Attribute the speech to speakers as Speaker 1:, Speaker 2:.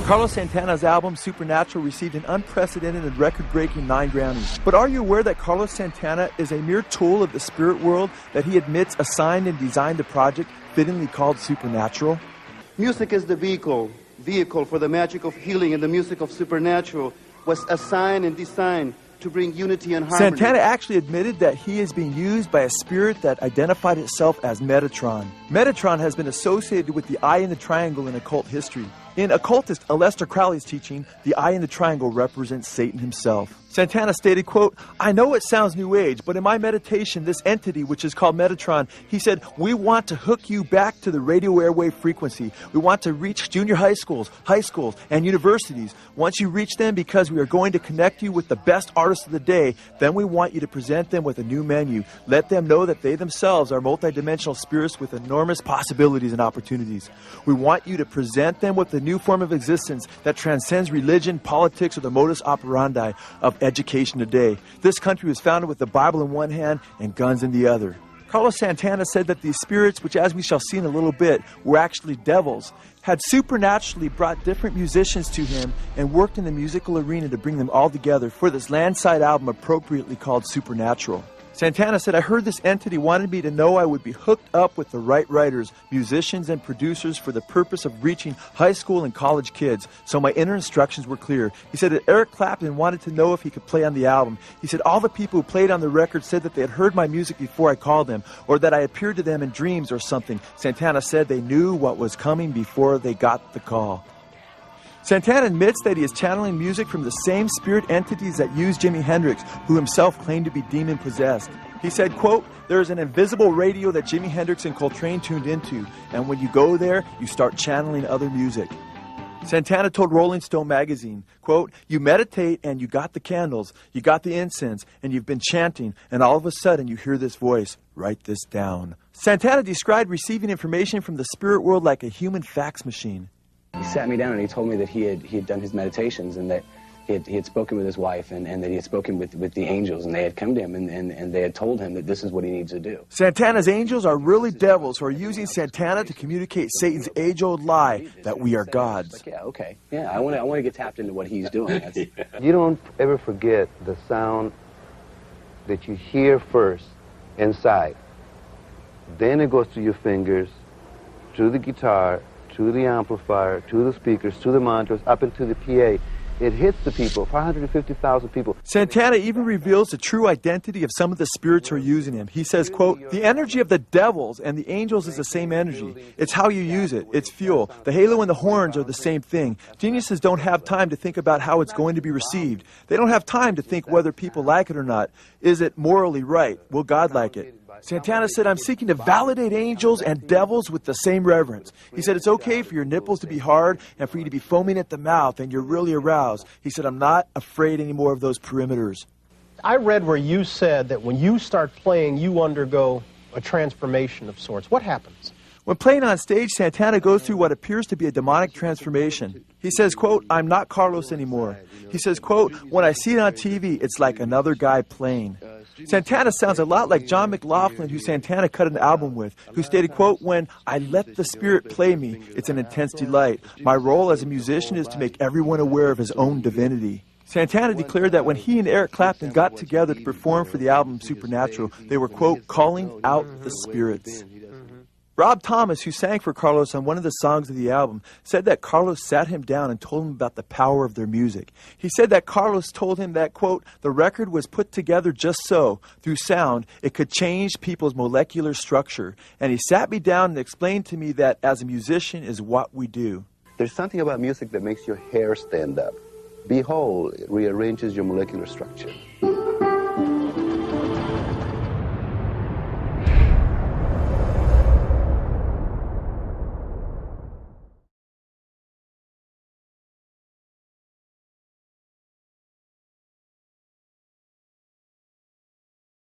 Speaker 1: Carlos Santana's album, Supernatural, received an unprecedented and record-breaking 9 Grammys. But are you aware that Carlos Santana is a mere tool of the spirit world that he admits assigned and designed the project fittingly called Supernatural?
Speaker 2: Music is the vehicle for the magic of healing, and the music of Supernatural was assigned and designed to bring unity and harmony.
Speaker 1: Santana actually admitted that he is being used by a spirit that identified itself as Metatron. Metatron has been associated with the eye in the triangle in occult history. In occultist Aleister Crowley's teaching, the eye in the triangle represents Satan himself. Santana stated, quote, "I know it sounds new age, but in my meditation, this entity, which is called Metatron," he said, "we want to hook you back to the radio airwave frequency. We want to reach junior high schools, and universities. Once you reach them, because we are going to connect you with the best artists of the day, then we want you to present them with a new menu. Let them know that they themselves are multidimensional spirits with enormous possibilities and opportunities. We want you to present them with a new form of existence that transcends religion, politics, or the modus operandi of education today. This country was founded with the Bible in one hand and guns in the other." Carlos Santana said that these spirits, which as we shall see in a little bit, were actually devils, had supernaturally brought different musicians to him and worked in the musical arena to bring them all together for this landside album appropriately called Supernatural. Santana said, "I heard this entity wanted me to know I would be hooked up with the right writers, musicians, and producers for the purpose of reaching high school and college kids, so my inner instructions were clear." He said that Eric Clapton wanted to know if he could play on the album. He said, "All the people who played on the record said that they had heard my music before I called them, or that I appeared to them in dreams or something." Santana said they knew what was coming before they got the call. Santana admits that he is channeling music from the same spirit entities that used Jimi Hendrix, who himself claimed to be demon-possessed. He said, quote, "There is an invisible radio that Jimi Hendrix and Coltrane tuned into, and when you go there, you start channeling other music." Santana told Rolling Stone magazine, quote, "You meditate and you got the candles, you got the incense, and you've been chanting, and all of a sudden you hear this voice, write this down." Santana described receiving information from the spirit world like a human fax machine.
Speaker 3: He sat me down and he told me that he had done his meditations, and that he had spoken with his wife, and that he had spoken with the angels, and they had come to him and they had told him that this is what he needs to do.
Speaker 1: Santana's angels are really devils who are using Santana to communicate Satan's age-old lie that we are gods.
Speaker 3: Like, yeah, okay. Yeah, I want to get tapped into what he's doing.
Speaker 4: You don't ever forget the sound that you hear first inside. Then it goes through your fingers, through the guitar, to the amplifier, to the speakers, to the monitors, up into the PA. It hits the people, 550,000 people.
Speaker 1: Santana even reveals the true identity of some of the spirits who are using him. He says, quote, "The energy of the devils and the angels is the same energy. It's how you use it. It's fuel. The halo and the horns are the same thing. Geniuses don't have time to think about how it's going to be received. They don't have time to think whether people like it or not. Is it morally right? Will God like it?" Santana said, "I'm seeking to validate angels and devils with the same reverence." He said, "It's okay for your nipples to be hard and for you to be foaming at the mouth and you're really aroused." He said, "I'm not afraid anymore of those perimeters."
Speaker 5: I read where you said that when you start playing, you undergo a transformation of sorts. What happens?
Speaker 1: When playing on stage, Santana goes through what appears to be a demonic transformation. He says, quote, "I'm not Carlos anymore." He says, quote, "When I see it on TV, it's like another guy playing." Santana sounds a lot like John McLaughlin, who Santana cut an album with, who stated, quote, "When I let the spirit play me, it's an intense delight. My role as a musician is to make everyone aware of his own divinity." Santana declared that when he and Eric Clapton got together to perform for the album Supernatural, they were, quote, "calling out the spirits." Rob Thomas, who sang for Carlos on one of the songs of the album, said that Carlos sat him down and told him about the power of their music. He said that Carlos told him that, quote, "The record was put together just so, through sound, it could change people's molecular structure. And he sat me down and explained to me that as a musician is what we do."
Speaker 4: There's something about music that makes your hair stand up. Behold, it rearranges your molecular structure.